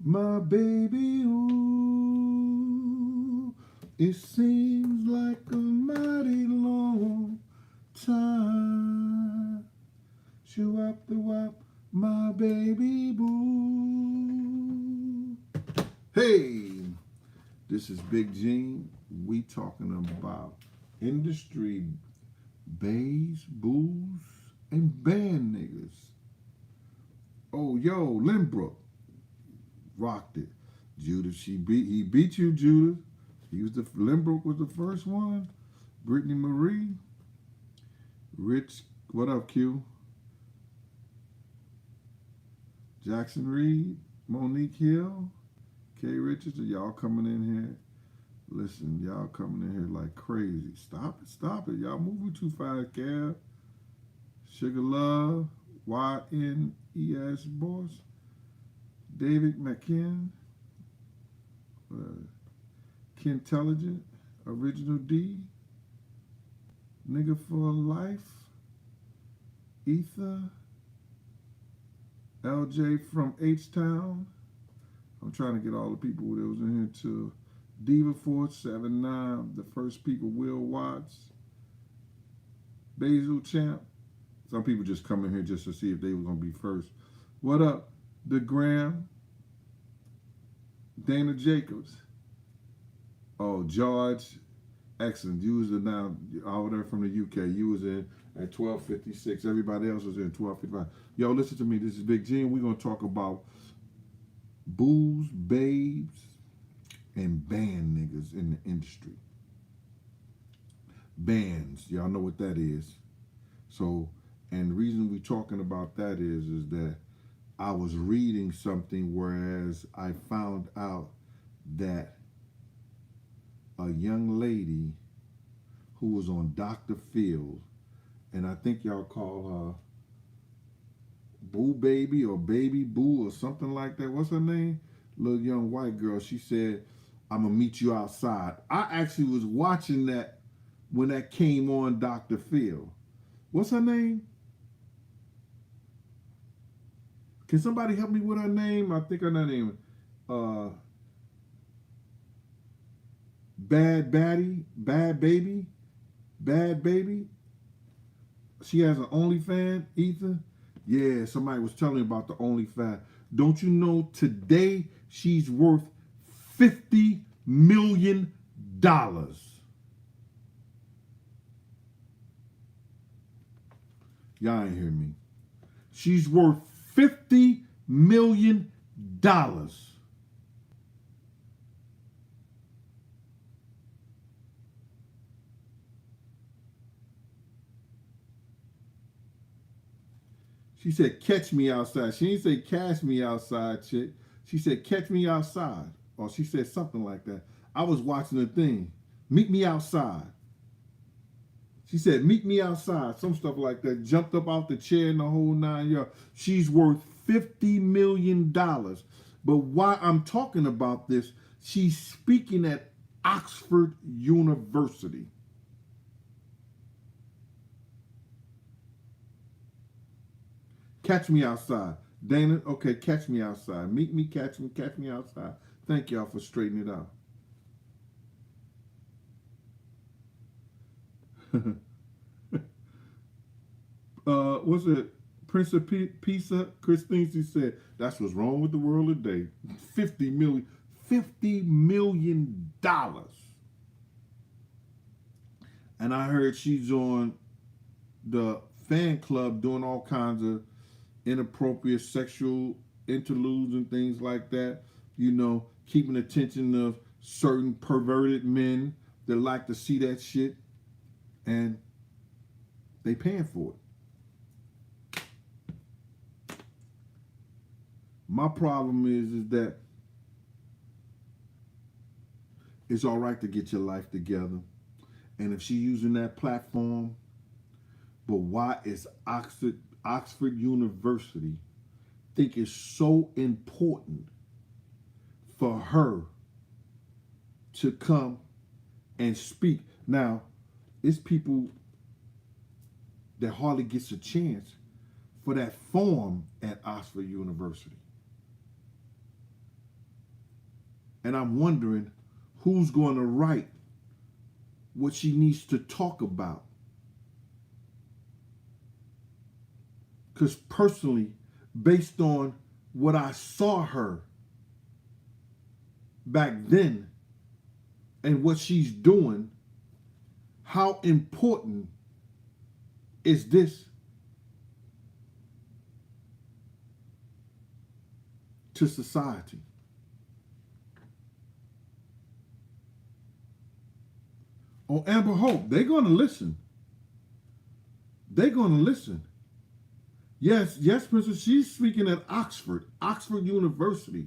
My baby, ooh, it seems like a mighty long time. Shoo up the wop, my baby boo. Hey, this is Big Gene. We talking about industry bays, boos, and band niggas. Oh, yo, Lynbrook rocked it. Judas, he beat you, Judas. He was the Lynbrook was the first one. Brittany Marie, Rich, what up, Q? Jackson Reed, Monique Hill, Kay Richards, are y'all coming in here? Listen, y'all coming in here like crazy. Stop it. Y'all moving too fast, Kev. Sugar Love, YNES Boss, David McKinn, Kintelligent, Original D, Nigga for Life, Ether, LJ from H-Town. I'm trying to get all the people that was in here to Diva 479, the first people, Will Watts, Basil Champ. Some people just come in here just to see if they were going to be first. What up, The Graham, Dana Jacobs. Oh, George, excellent. You was now over there from the UK. You was in at 12:56. Everybody else was in 12:55. Yo, listen to me. This is Big G, and we're going to talk about booze, babes, and band niggas in the industry. Bands, y'all know what that is. So, and the reason we're talking about that is that I was reading something whereas I found out that a young lady who was on Dr. Phil, and I think y'all call her Boo Baby or Baby Boo or something like that. What's her name? Little young white girl. She said, I'm going to meet you outside. I actually was watching that when that came on Dr. Phil. What's her name? Can somebody help me with her name? I think her name Bad Baddie, Bad Baby, Bad Baby. She has an OnlyFans, Ethan. Yeah, somebody was telling me about the OnlyFans. Don't you know today she's worth $50 million? Y'all ain't hear me. She's worth $50 million. She said, catch me outside. She didn't say cash me outside, chick. She said, catch me outside. Or she said something like that. I was watching the thing. Meet me outside. She said, meet me outside. Some stuff like that. Jumped up off the chair in the whole 9 yards. She's worth $50 million. But why I'm talking about this, she's speaking at Oxford University. Catch me outside. Dana, okay, catch me outside. Meet me, catch me outside. Thank y'all for straightening it out. What's it? Prince of Pisa, Christine, she said, that's what's wrong with the world today. $50 million. $50 million. And I heard she's on the fan club doing all kinds of inappropriate sexual interludes and things like that. You know, keeping attention of certain perverted men that like to see that shit. And they paying for it. My problem is that it's all right to get your life together. And if she's using that platform, but why is Oxford University think it's so important for her to come and speak? Now, it's people that hardly gets a chance for that forum at Oxford University. And I'm wondering who's going to write what she needs to talk about. Because personally, based on what I saw her back then and what she's doing, how important is this to society? On Amber Hope, they're going to listen. They're going to listen. Yes, Princess, she's speaking at Oxford University.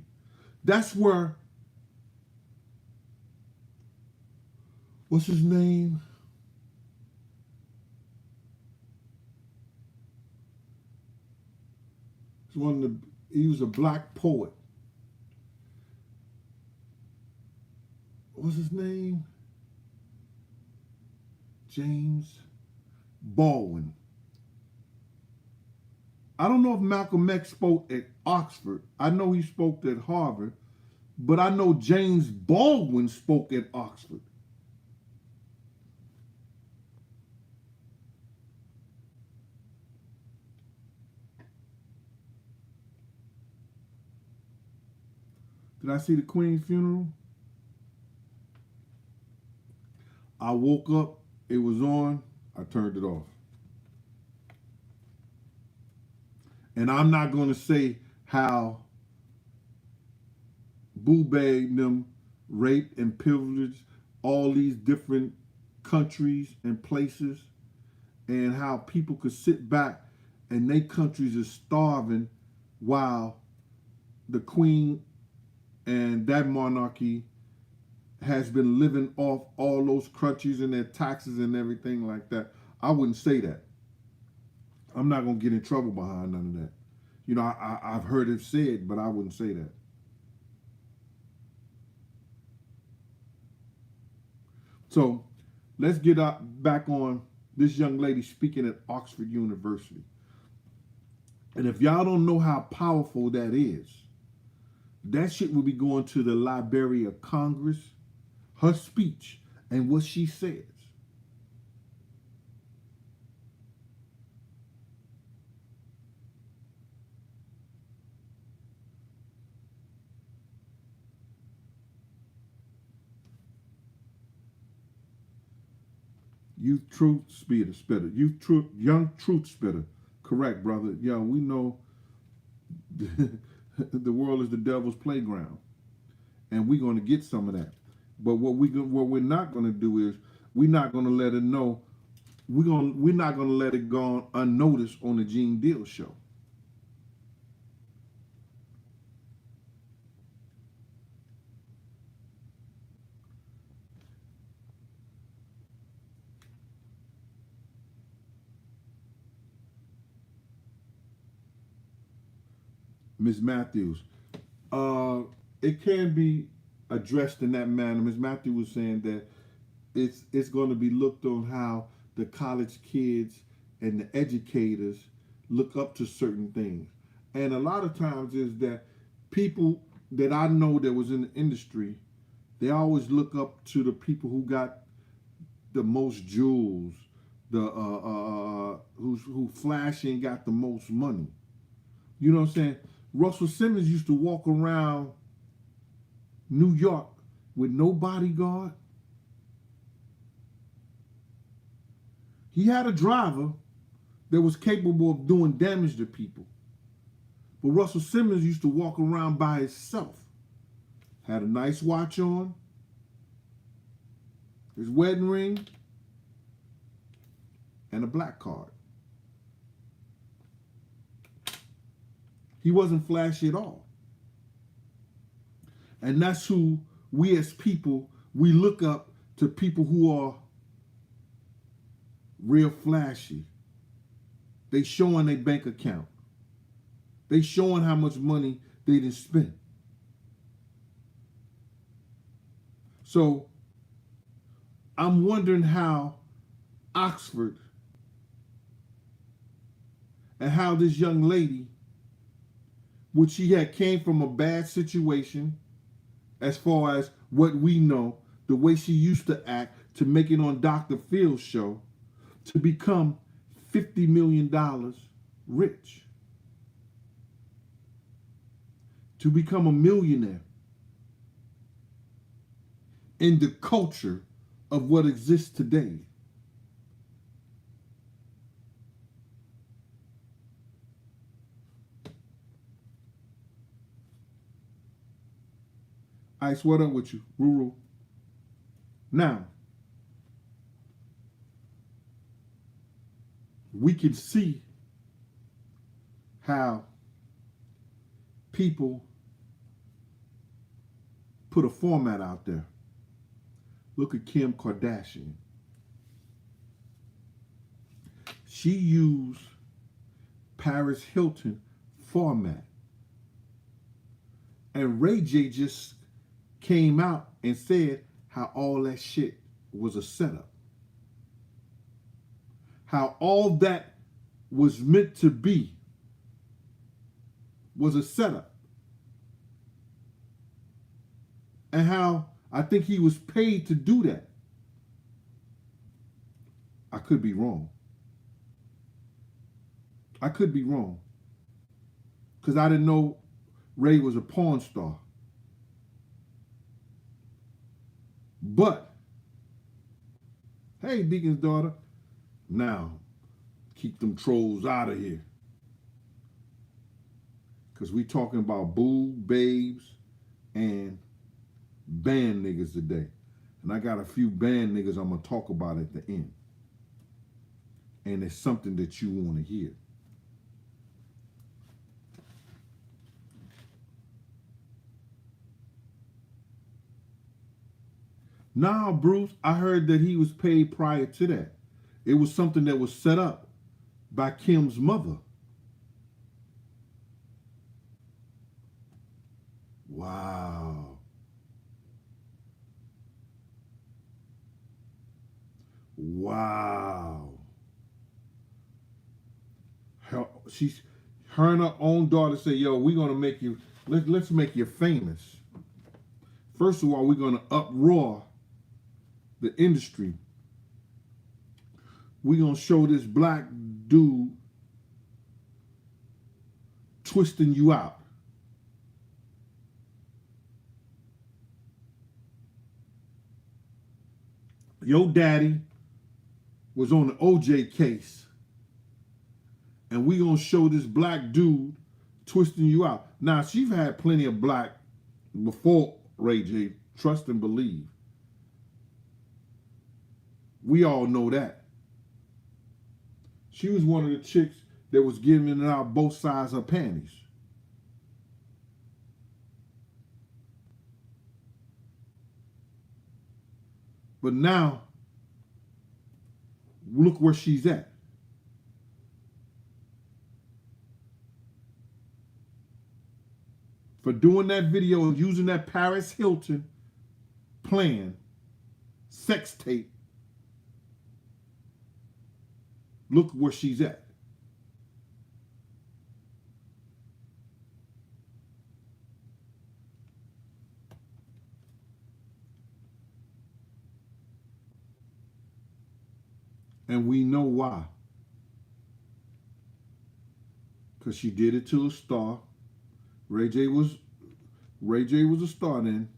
That's where, what's his name? He was a black poet. What's his name? James Baldwin. I don't know if Malcolm X spoke at Oxford. I know he spoke at Harvard, but I know James Baldwin spoke at Oxford. Did I see the Queen's funeral? I woke up, it was on, I turned it off. And I'm not going to say how Boobay them raped and pillaged all these different countries and places, and how people could sit back and their countries are starving while the Queen and that monarchy has been living off all those countries and their taxes and everything like that. I wouldn't say that. I'm not going to get in trouble behind none of that. You know, I've heard it said, but I wouldn't say that. So let's get back on this young lady speaking at Oxford University. And if y'all don't know how powerful that is, that shit will be going to the Library of Congress, her speech, and what she says. Youth truth spitter. Young truth spitter. Correct, brother. Yeah, we know the world is the devil's playground, and we're going to get some of that. But what we're not going to do is we're not going to let it know. We're not going to let it go unnoticed on the Gene Deal show. Ms. Matthews, it can be addressed in that manner. Ms. Matthews was saying that it's going to be looked on how the college kids and the educators look up to certain things. And a lot of times is that people that I know that was in the industry, they always look up to the people who got the most jewels, the who flashy and got the most money. You know what I'm saying? Russell Simmons used to walk around New York with no bodyguard. He had a driver that was capable of doing damage to people. But Russell Simmons used to walk around by himself. Had a nice watch on, his wedding ring, and a black card. He wasn't flashy at all. And that's who we as people, we look up to people who are real flashy. They showing their bank account. They showing how much money they didn't spend. So I'm wondering how Oxford and how this young lady, which she had came from a bad situation as far as what we know, the way she used to act to make it on Dr. Phil's show, to become $50 million rich, to become a millionaire in the culture of what exists today. Ice, what up with you? Ruru. Now, we can see how people put a format out there. Look at Kim Kardashian. She used Paris Hilton format. And Ray J just came out and said how all that shit was a setup. How all that was meant to be was a setup. And how I think he was paid to do that. I could be wrong. I could be wrong. Because I didn't know Ray was a porn star. But, hey, Deacon's daughter, now keep them trolls out of here. Because we talking about boo, babes, and band niggas today. And I got a few band niggas I'm going to talk about at the end. And it's something that you want to hear. Nah, Bruce, I heard that he was paid prior to that. It was something that was set up by Kim's mother. Wow. Wow. Her and her own daughter say, yo, we're going to make you, let's make you famous. First of all, we're going to uproar the industry. We're going to show this black dude twisting you out. Your daddy was on the OJ case, and we gonna show this black dude twisting you out. Now, she's had plenty of black before Ray J, trust and believe. We all know that. She was one of the chicks that was giving out both sides of her panties. But now, look where she's at. For doing that video and using that Paris Hilton plan, sex tape, look where she's at. And we know why. Because she did it to a star. Ray J was a star then.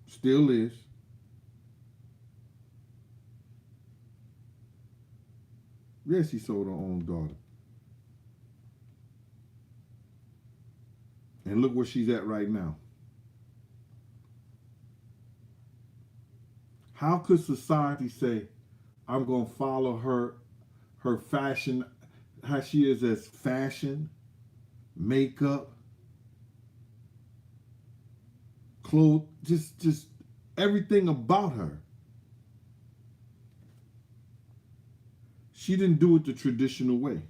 Still is. Yes, he sold her own daughter. And look where she's at right now. How could society say, I'm going to follow her fashion, how she is as fashion, makeup, clothes, just everything about her. She didn't do it the traditional way.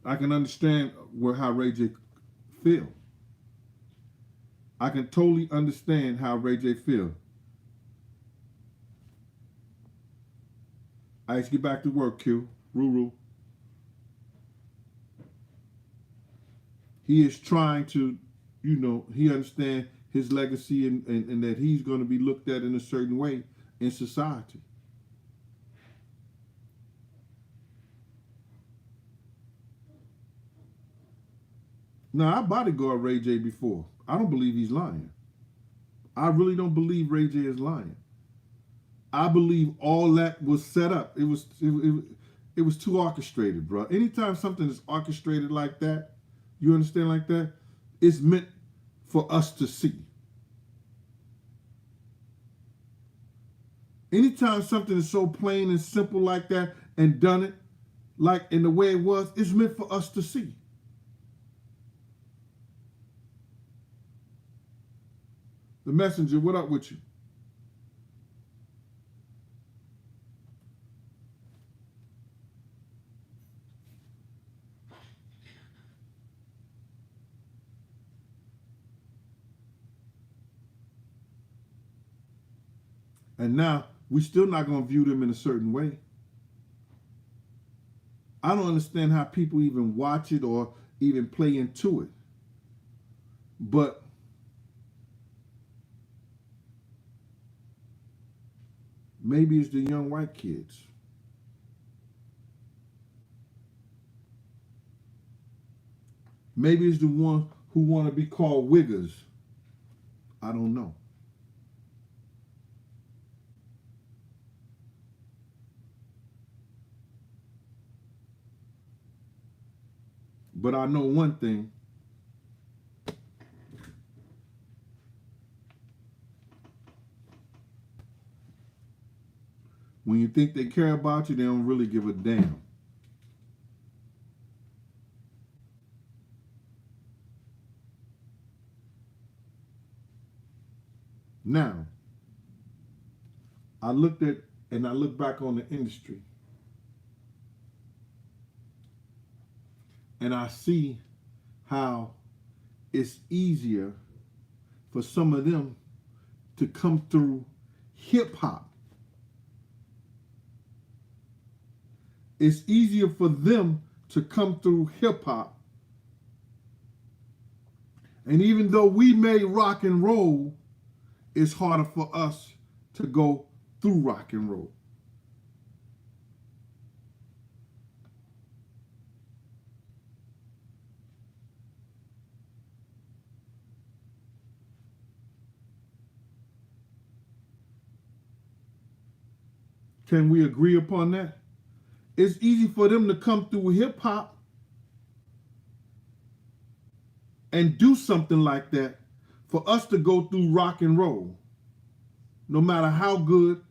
I can understand how Ray J feel. I can totally understand how Ray J feel. Ice, get back to work, Q. Ruru. He is trying to, he understands his legacy and that he's going to be looked at in a certain way in society. Now, I bodyguard Ray J before. I don't believe he's lying. I really don't believe Ray J is lying. I believe all that was set up. It was too orchestrated, bro. Anytime something is orchestrated like that, you understand, like that, it's meant for us to see. Anytime something is so plain and simple like that and done it like in the way it was, it's meant for us to see. The Messenger, what up with you? And now we're still not going to view them in a certain way. I don't understand how people even watch it or even play into it. But maybe it's the young white kids. Maybe it's the one who want to be called wiggers. I don't know. But I know one thing. When you think they care about you, they don't really give a damn. Now, I look back on the industry, and I see how it's easier for some of them to come through hip hop. It's easier for them to come through hip hop. And even though we made rock and roll, it's harder for us to go through rock and roll. Can we agree upon that? It's easy for them to come through hip hop and do something like that for us to go through rock and roll. No matter how good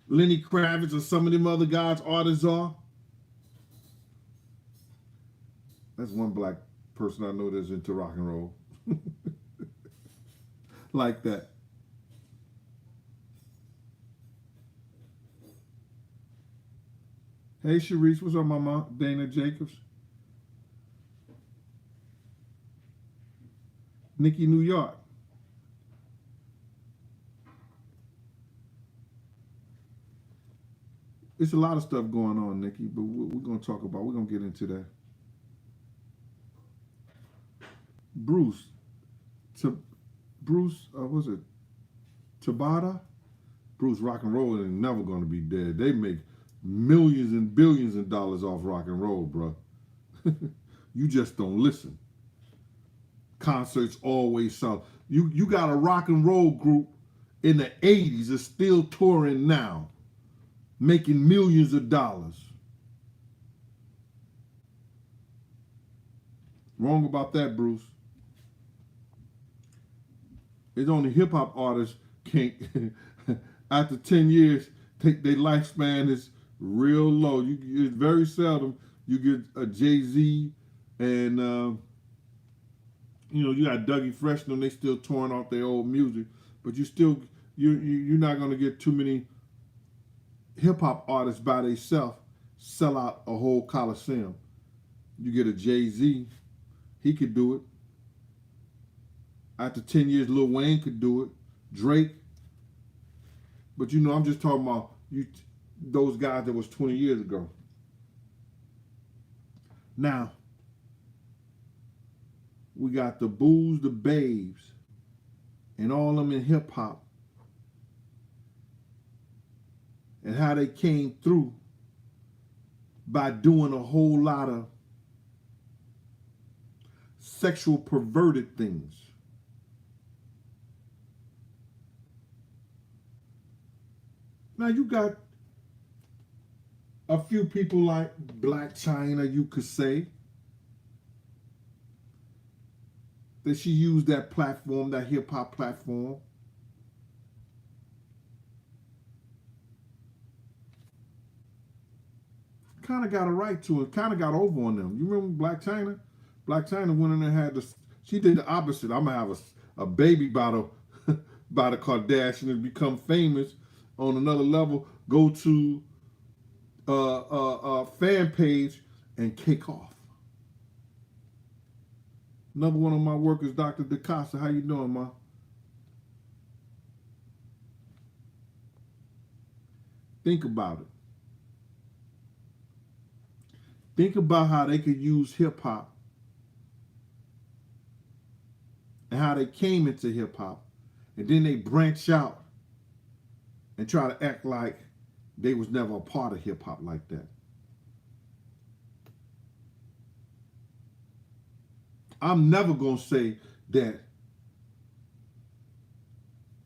Lenny Kravitz or some of them other guys' artists are. That's one black person I know that's into rock and roll. Like that. Hey, Sharice, what's up, Mama? Dana Jacobs. Nikki, New York. It's a lot of stuff going on, Nikki, but we're going to talk about, we're going to get into that. Bruce, was it Tabata? Bruce, rock and roll ain't never going to be dead. They make millions and billions of dollars off rock and roll, bro. You just don't listen. Concerts always sell. You got a rock and roll group in the 80s that's still touring now, making millions of dollars. Wrong about that, Bruce. It's only hip hop artists can't. After 10 years, their lifespan is real low. It's very seldom you get a Jay-Z and you got Dougie Fresh, and they still touring off their old music, but you're not gonna get too many hip hop artists by themselves sell out a whole coliseum. You get a Jay-Z, he could do it. After 10 years, Lil Wayne could do it. Drake. But I'm just talking about, those guys that was 20 years ago. Now, we got the BAE'S, the BAE'S, and all of them in hip hop, and how they came through by doing a whole lot of sexual perverted things. Now you got a few people like Black China, you could say, that she used that platform, that hip hop platform, kind of got a right to it, kind of got over on them. You remember Black China? Black China went in there and had this, she did the opposite. I'm going to have a baby by the Kardashian and become famous on another level, go to a fan page and kick off. Another one of my workers, Dr. DeCosta. How you doing, Ma? Think about it. Think about how they could use hip hop and how they came into hip hop, and then they branch out and try to act like they was never a part of hip hop like that. I'm never gonna say that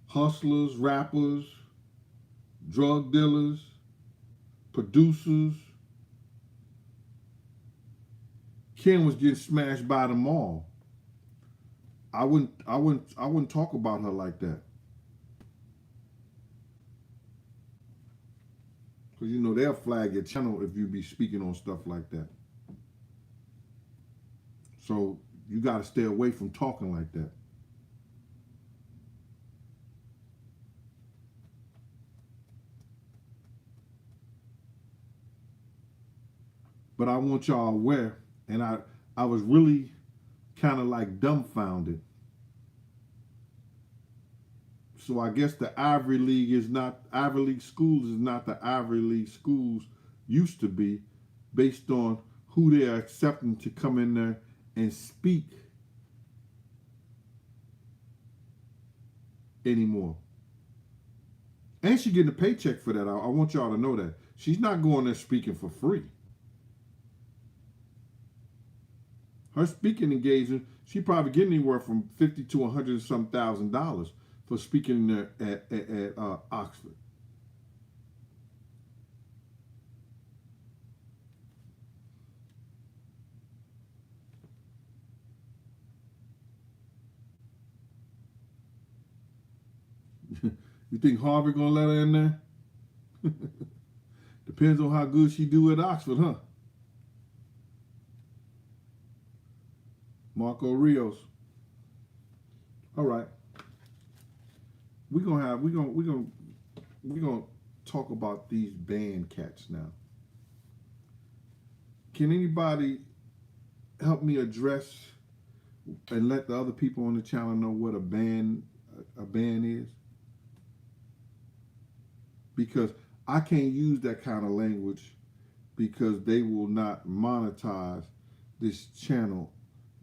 hustlers, rappers, drug dealers, producers, Ken was getting smashed by them all. I wouldn't talk about her like that. Because, you know, they'll flag your channel if you be speaking on stuff like that. So you got to stay away from talking like that. But I want y'all aware, and I was really kind of like dumbfounded. So I guess the Ivy League schools is not the Ivy League schools used to be, based on who they're accepting to come in there and speak anymore. And she's getting a paycheck for that. I want y'all to know that. She's not going there speaking for free. Her speaking engagement, she probably getting anywhere from $50,000 to $100,000 and some $1,000 for speaking there at Oxford. You think Harvard gonna let her in there? Depends on how good she do at Oxford, huh? Marco Rios. All right. We're gonna talk about these band cats now. Can anybody help me address and let the other people on the channel know what a ban is? Because I can't use that kind of language because they will not monetize this channel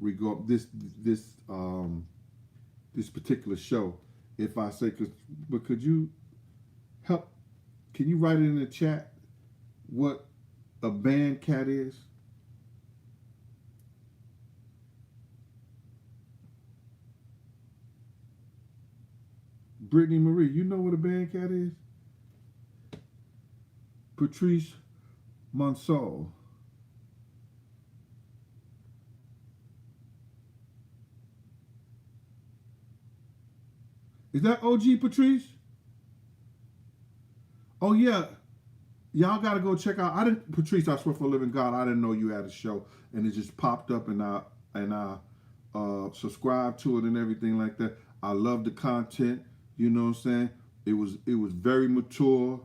this particular show if I say, but could you help, can you write it in the chat what a band cat is? Brittany Marie, you know what a band cat is? Patrice Monsol. Is that OG Patrice? Oh yeah. Y'all gotta go check out. Patrice, I swear for a living God, I didn't know you had a show, and it just popped up, and I subscribed to it and everything like that. I love the content. You know what I'm saying? It was very mature.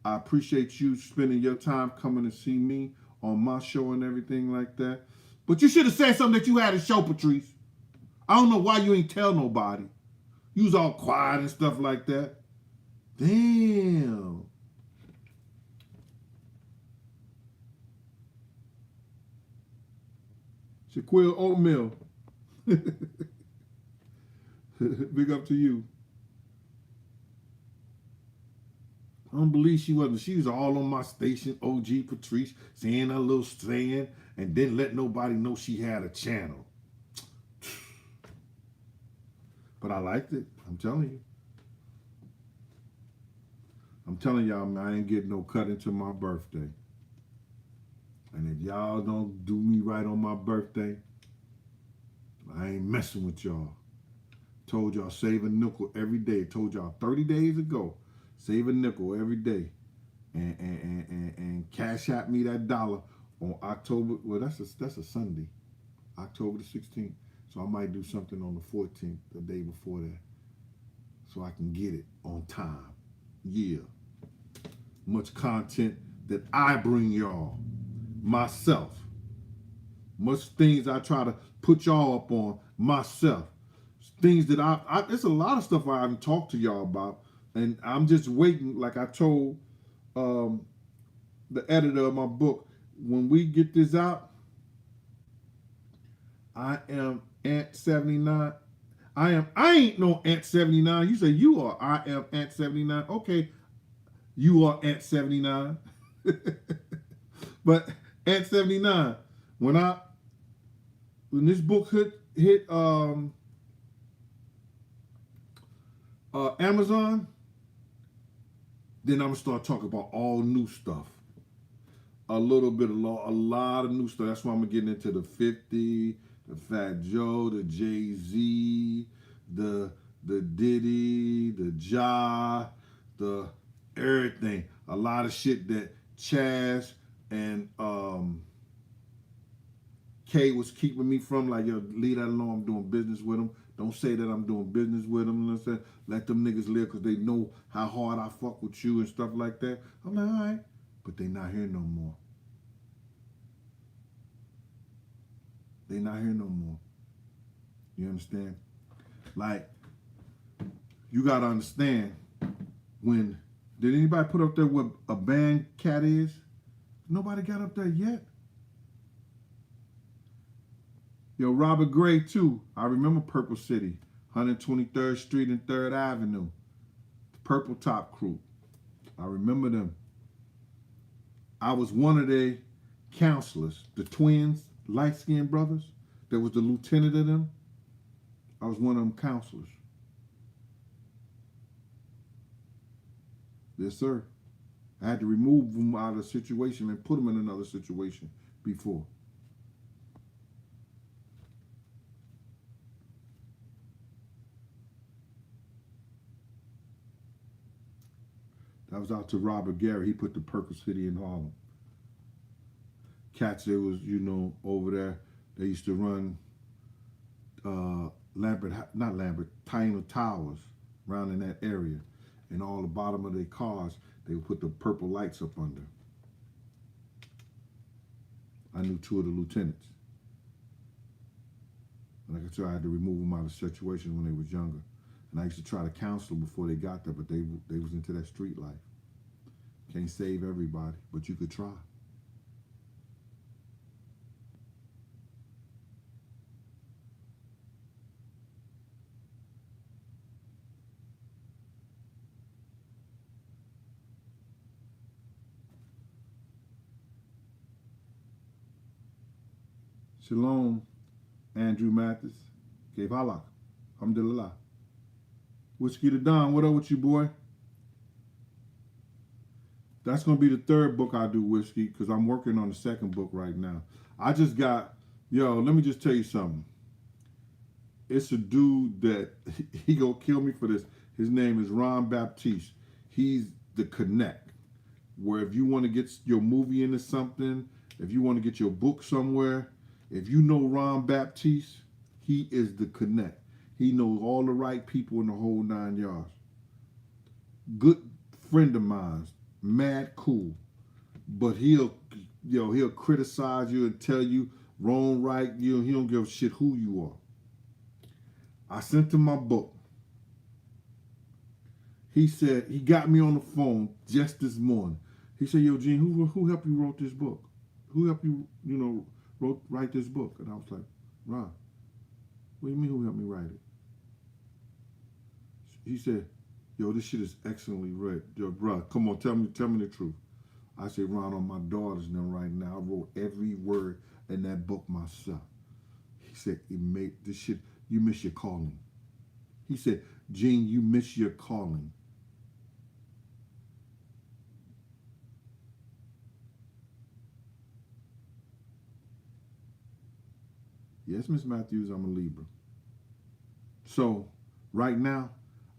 I appreciate you spending your time coming to see me on my show and everything like that. But you should have said something that you had a show, Patrice. I don't know why you ain't tell nobody. You was all quiet and stuff like that. Damn. Shaquille Oatmeal. Big up to you. I don't believe she wasn't. She was all on my station, OG Patrice, saying a little saying, and didn't let nobody know she had a channel. But I liked it. I'm telling you. I'm telling y'all, man, I ain't getting no cut until my birthday. And if y'all don't do me right on my birthday, I ain't messing with y'all. Told y'all save a nickel every day. Told y'all 30 days ago, save a nickel every day. And cash out me that dollar on October. Well, that's a Sunday, October the 16th. So I might do something on the 14th, the day before that, so I can get it on time. Yeah. Much content that I bring y'all, myself. Much things I try to put y'all up on myself. Things that there's a lot of stuff I haven't talked to y'all about, and I'm just waiting. Like I told the editor of my book, when we get this out, I am Ant 79. I ain't no Ant 79. You say you are. I am Ant 79. Okay, you are Ant 79. But Ant 79, when this book hit Amazon, then I'm gonna start talking about all new stuff. A lot of new stuff. That's why I'm getting into the 50, the Fat Joe, the Jay-Z, the Diddy, the Ja, the everything. A lot of shit that Chaz and Kay was keeping me from. Like, yo, leave that alone. I'm doing business with them. Don't say that I'm doing business with them. Let them niggas live because they know how hard I fuck with you and stuff like that. I'm like, all right. But they not here no more. They not here no more. You understand? Like, you got to understand, did anybody put up there what a band cat is? Nobody got up there yet. Yo, Robert Gray, too. I remember Purple City, 123rd Street and 3rd Avenue. The Purple Top Crew. I remember them. I was one of their counselors, the twins, light-skinned brothers. That was the lieutenant of them. I was one of them counselors. Yes, sir. I had to remove them out of the situation and put them in another situation before. That was out to Robert Gary. He put the Purple City in Harlem. Cats, there was, over there, they used to run Taino Towers around in that area. And all the bottom of their cars, they would put the purple lights up under. I knew two of the lieutenants. Like I said, I had to remove them out of the situation when they was younger. And I used to try to counsel them before they got there, but they was into that street life. Can't save everybody, but you could try. Shalom, Andrew Mathis. Gave halak. Alhamdulillah. Whiskey the Don, what up with you, boy? That's going to be the third book I do, Whiskey, because I'm working on the second book right now. I just got, let me just tell you something. It's a dude that, he going to kill me for this. His name is Ron Baptiste. He's the connect, where if you want to get your movie into something, if you want to get your book somewhere, if you know Ron Baptiste, he is the connect. He knows all the right people in the whole 9 yards. Good friend of mine, mad cool, but he'll criticize you and tell you wrong, right. He don't give a shit who you are. I sent him my book. He said, he got me on the phone just this morning. He said, yo, Gene, who helped you wrote this book? Who helped you, write this book. And I was like, Ron, what do you mean who helped me write it? He said, yo, this shit is excellently read. Yo, bro, come on, tell me the truth. I said, Ron, on my daughters now right now, I wrote every word in that book myself. He said, it made this shit, you miss your calling. He said, Gene, you miss your calling. Yes, Miss Matthews, I'm a Libra. So right now,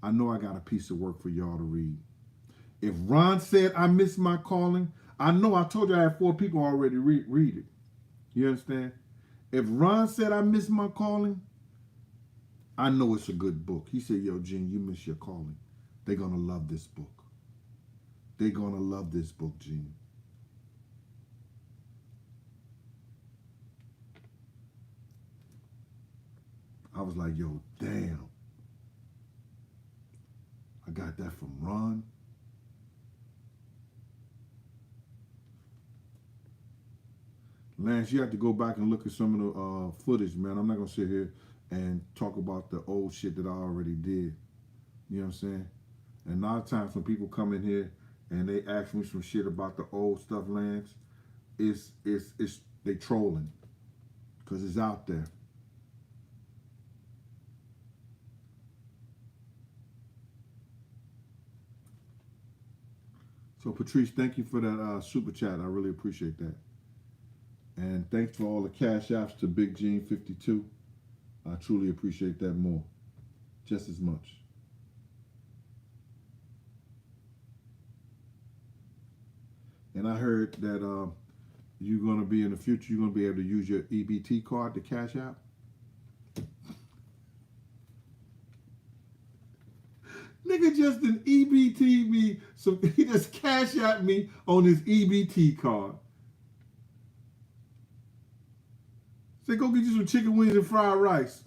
I know I got a piece of work for y'all to read. If Ron said I missed my calling, I know I told you I had 4 people already read it. You understand? If Ron said I missed my calling, I know it's a good book. He said, yo, Gene, you miss your calling. They're going to love this book. They're going to love this book, Gene. I was like, yo, damn. I got that from Ron. Lance, you have to go back and look at some of the footage, man. I'm not going to sit here and talk about the old shit that I already did. You know what I'm saying? And a lot of times when people come in here and they ask me some shit about the old stuff, Lance, it's they trolling because it's out there. So Patrice, thank you for that super chat. I really appreciate that. And thanks for all the cash apps to Big Gene 52. I truly appreciate that more, just as much. And I heard that you're going to be in the future, you're going to be able to use your EBT card to cash out. Nigga just an EBT me, so he just cash out me on his EBT card. Say, go get you some chicken wings and fried rice.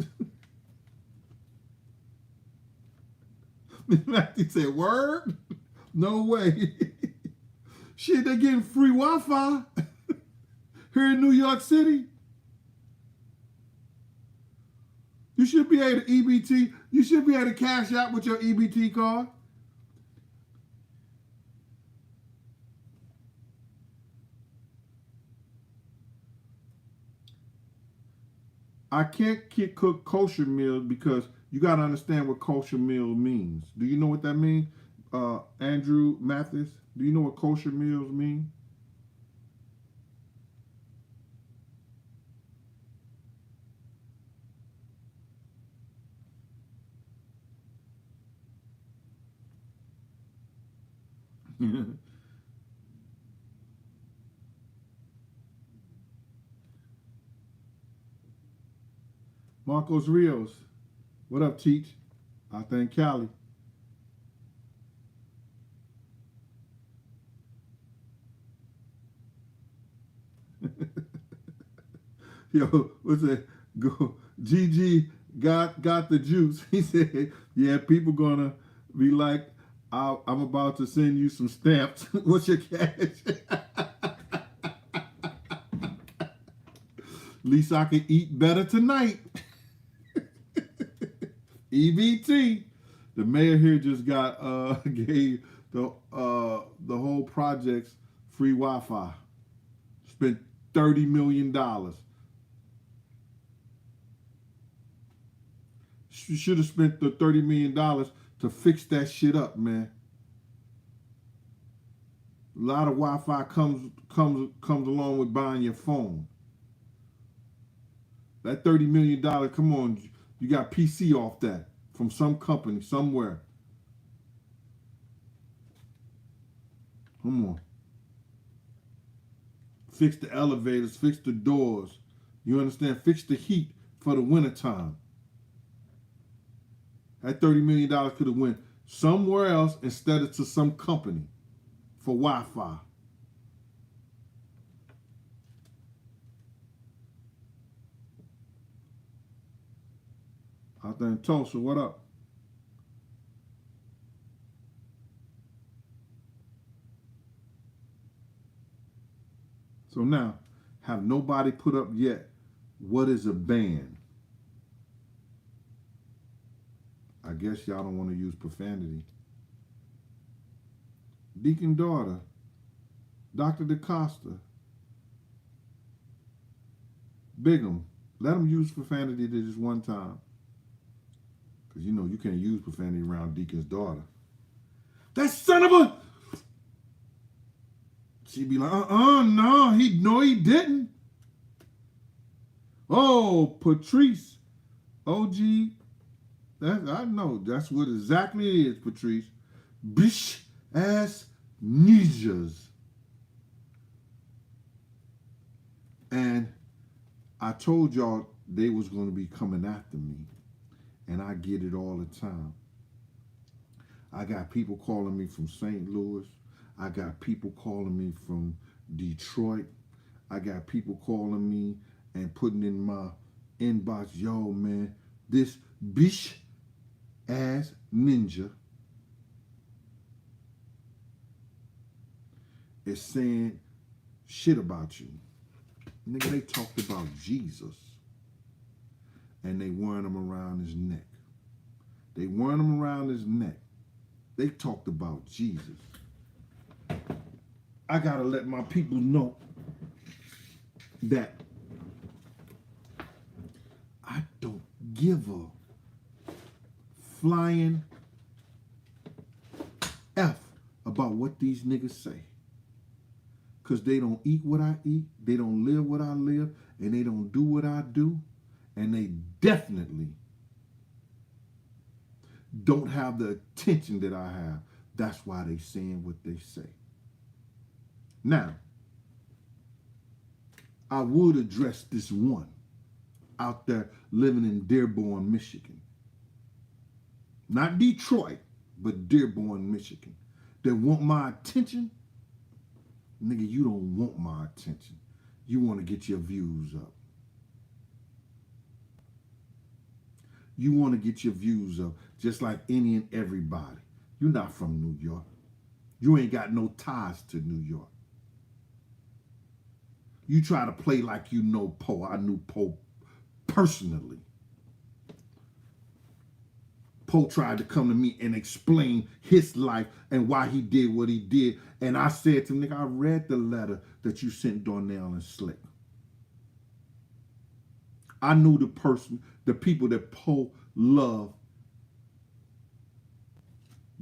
Matthew said, word? No way. Shit, they getting free Wi-Fi here in New York City. You should be able to EBT. You should be able to cash out with your EBT card. I can't cook kosher meals because you got to understand what kosher meal means. Do you know what that means? Andrew Mathis, do you know what kosher meals mean? Marcos Rios, what up, Teach? I thank Cali. Yo, what's that? Go, GG got the juice. He said, yeah, people gonna be like, I'm about to send you some stamps. What's your cash? At least I can eat better tonight. EBT. The mayor here just got gave the whole project's free Wi-Fi. Spent $30 million. You should have spent the $30 million to fix that shit up, man. A lot of Wi-Fi comes along with buying your phone. That $30 million, come on, you got PC off that from some company somewhere. Come on. Fix the elevators, fix the doors. You understand? Fix the heat for the wintertime. That $30 million could have went somewhere else instead of to some company for Wi-Fi. Out there in Tulsa, what up? So now, Have nobody put up yet what is a ban? I guess y'all don't want to use profanity. Deacon daughter, Dr. DeCosta, Bigham, let them use profanity just one time. Because you know you can't use profanity around Deacon's daughter. That son of a... She'd be like, no, he didn't. Oh, Patrice, OG, I know, that's what exactly it is, Patrice. Bish ass ninjas. And I told y'all they was going to be coming after me. And I get it all the time. I got people calling me from St. Louis. I got people calling me from Detroit. I got people calling me and putting in my inbox, yo, man, this bitch ass ninja is saying shit about you. Nigga, they talked about Jesus and they wearing him around his neck. They wearing him around his neck. They talked about Jesus. I gotta let my people know that I don't give a flying F about what these niggas say. Because they don't eat what I eat, they don't live what I live, and they don't do what I do, and they definitely don't have the attention that I have. That's why they saying what they say. Now, I would address this one out there living in Dearborn, Michigan. Not Detroit, but Dearborn, Michigan. That want my attention. Nigga, you don't want my attention. You want to get your views up. You want to get your views up just like any and everybody. You're not from New York. You ain't got no ties to New York. You try to play like you know Poe. I knew Poe personally. Poe tried to come to me and explain his life and why he did what he did. And I said to him, nigga, I read the letter that you sent Darnell and Slick. I knew the people that Poe loved.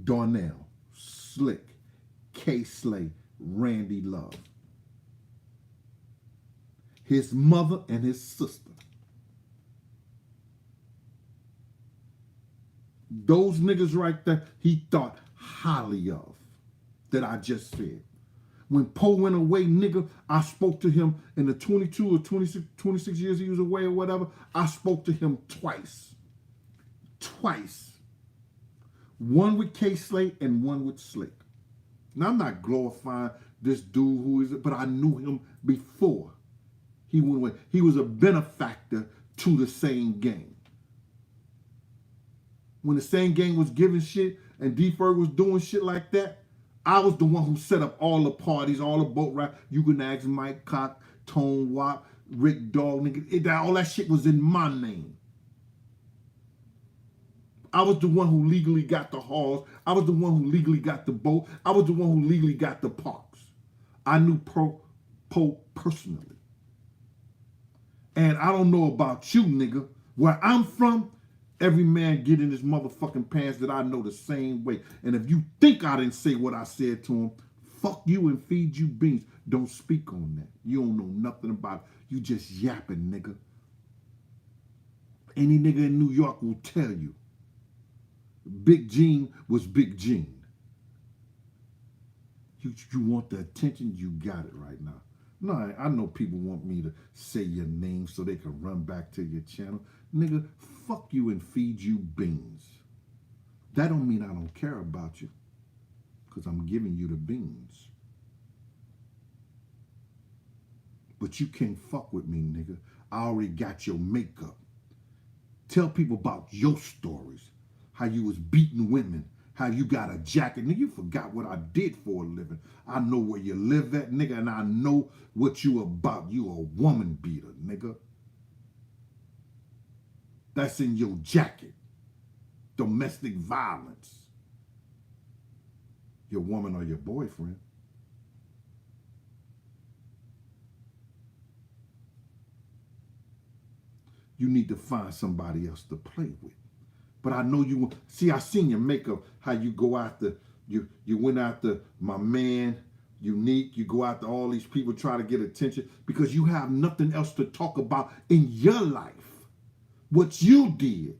Darnell, Slick, K. Slay, Randy Love. His mother and his sister. Those niggas right there, he thought highly of, that I just said. When Poe went away, nigga, I spoke to him in the 22 or 26 years he was away or whatever. I spoke to him twice. Twice. One with K. Slate and one with Slick. Now, I'm not glorifying this dude who is it, but I knew him before he went away. He was a benefactor to the same gang. When the same gang was giving shit and D-Ferg was doing shit like that, I was the one who set up all the parties, all the boat ride. You can ask Mike Cock, Tone Wop, Rick Dog, nigga. All that shit was in my name. I was the one who legally got the halls. I was the one who legally got the boat. I was the one who legally got the parks. I knew Poe personally. And I don't know about you, nigga. Where I'm from, every man get in his motherfucking pants that I know the same way. And if you think I didn't say what I said to him, fuck you and feed you beans. Don't speak on that. You don't know nothing about it. You just yapping, nigga. Any nigga in New York will tell you. Big Gene was Big Gene. You want the attention? You got it right now. No, I know people want me to say your name so they can run back to your channel. Nigga, fuck you and feed you beans. That don't mean I don't care about you, because I'm giving you the beans. But you can't fuck with me, nigga. I already got your makeup. Tell people about your stories. How you was beating women, How you got a jacket. Nigga, you forgot what I did for a living. I know where you live at, nigga, and I know what you about. You a woman beater, nigga. That's in your jacket. Domestic violence. Your woman or your boyfriend. You need to find somebody else to play with. But I know you, see, I seen your makeup, how you go after, you went after my man, Unique, you go after all these people trying to get attention because you have nothing else to talk about in your life. What you did,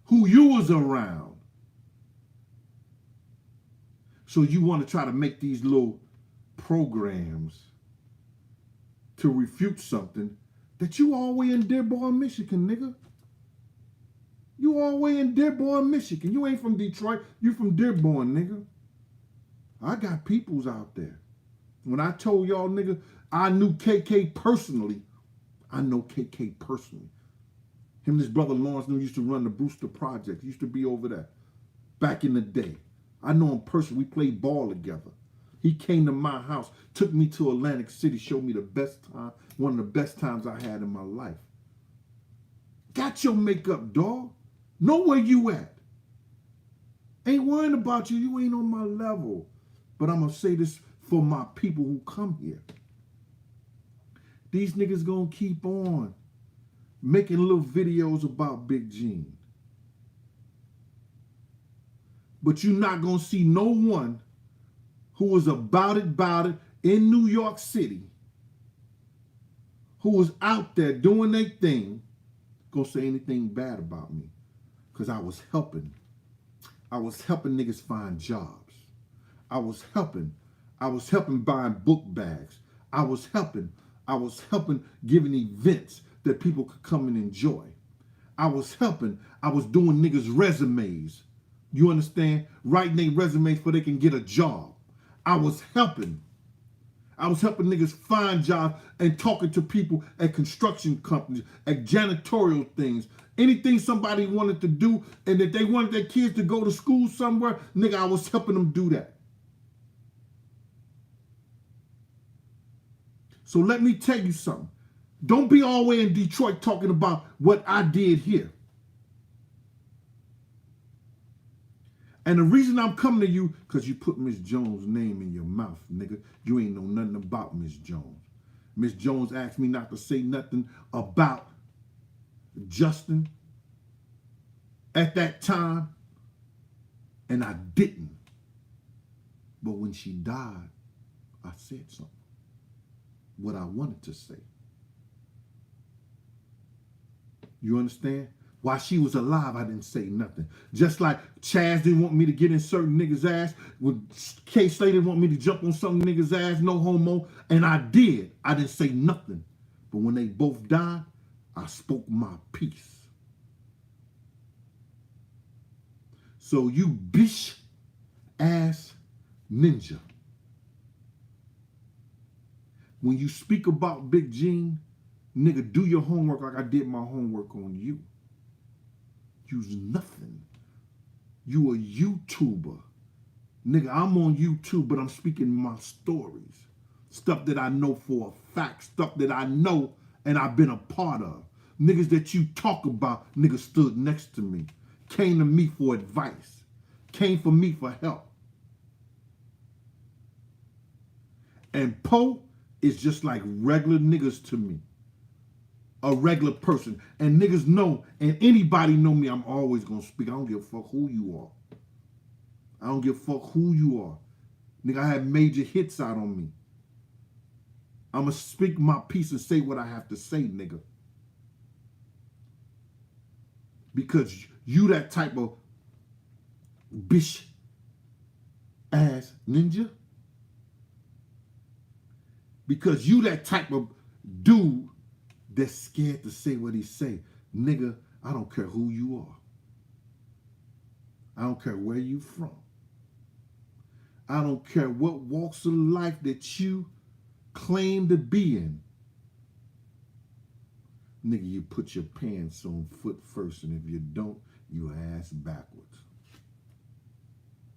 who you was around. So you want to try to make these little programs to refute something that you all the way in Dearborn, Michigan, nigga. You all the way in Dearborn, Michigan. You ain't from Detroit. You from Dearborn, nigga. I got peoples out there. When I told y'all, nigga, I knew KK personally. I know KK personally. Him and his brother Lawrence used to run the Brewster Project. He used to be over there back in the day. I know him personally. We played ball together. He came to my house, took me to Atlantic City, showed me the best time, one of the best times I had in my life. Got your makeup, dog. Know where you at. Ain't worrying about you. You ain't on my level. But I'm going to say this for my people who come here. These niggas going to keep on making little videos about Big Gene. But you're not going to see no one who was about it in New York City, who was out there doing their thing, gonna say anything bad about me. Because I was helping niggas find jobs. I was helping buying book bags. I was helping giving events that people could come and enjoy. I was doing niggas resumes. You understand? Writing their resumes so they can get a job. I was helping niggas find jobs and talking to people at construction companies, at janitorial things. Anything somebody wanted to do and that they wanted their kids to go to school somewhere, nigga, I was helping them do that. So let me tell you something. Don't be all the way in Detroit talking about what I did here. And the reason I'm coming to you, because you put Miss Jones' name in your mouth, nigga. You ain't know nothing about Miss Jones. Miss Jones asked me not to say nothing about Justin at that time, and I didn't. But when she died, I said something. What I wanted to say. You understand? While she was alive, I didn't say nothing. Just like Chaz didn't want me to get in certain niggas' ass. When K-Slay didn't want me to jump on some niggas' ass, no homo. And I did. I didn't say nothing. But when they both died, I spoke my piece. So you bitch ass ninja. When you speak about Big Gene, nigga, do your homework like I did my homework on you. You's nothing. You a YouTuber. Nigga, I'm on YouTube, but I'm speaking my stories. Stuff that I know for a fact. Stuff that I know and I've been a part of. Niggas that you talk about, niggas stood next to me. Came to me for advice. Came for me for help. And Poe is just like regular niggas to me. A regular person. And niggas know, and anybody know me, I'm always going to speak. I don't give a fuck who you are. I don't give a fuck who you are. Nigga, I have major hits out on me. I'm going to speak my piece and say what I have to say, nigga. Because you that type of bitch ass ninja. Because you that type of dude that's scared to say what he say. Nigga, I don't care who you are. I don't care where you from. I don't care what walks of life that you claim to be in. Nigga, you put your pants on foot first, and if you don't, you ass backwards.